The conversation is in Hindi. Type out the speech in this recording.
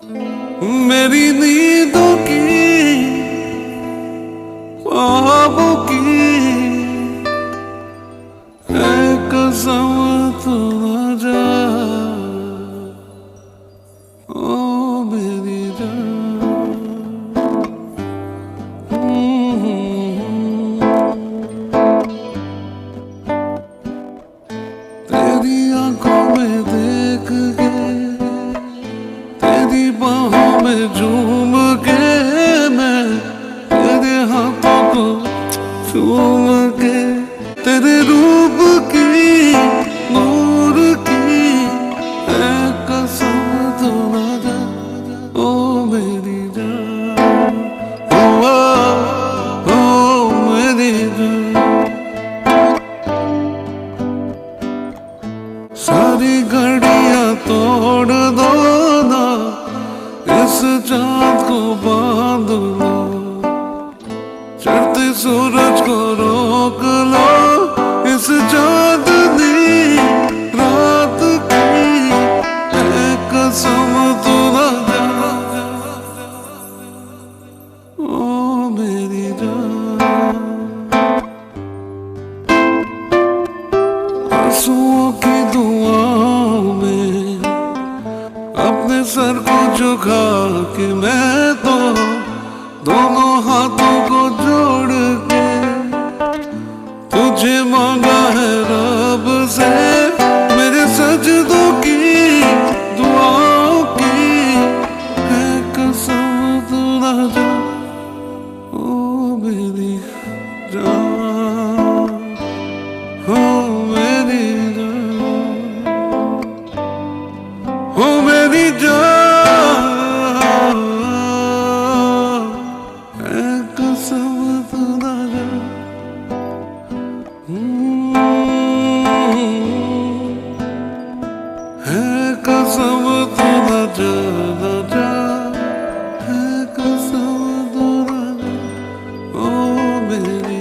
मेरी नींदों की ख्वाबों की है कसम तू न जा। ओ मेरी जान तेरी आंखों में देख के तेरी बाहों में झूम के मैं तेरे हाथों को चूम के तेरे रूप की नूर की है कसम तू न जा। ओ मेरी जान ओ मेरी जान सारी घड़ियां तोड़ दो ना इस चाँद को बांध लो चढ़ते सूरज को रोक लो इस चांदनी रात की है कसम तू न जा। ओ मेरी जान आंसुओं की दुआओं में अपने सर को झुका के मैं तो दोनों हाथों को जोड़ के तुझे मांगा है रब से मेरे सजदों की दुआओं की है कसम तू न जा। ओ मेरी जान हो मेरी जान हो मेरी जान है कसम तू न जा। है कसम तू न जा न जा है कसम तू न जा। ओ मेरी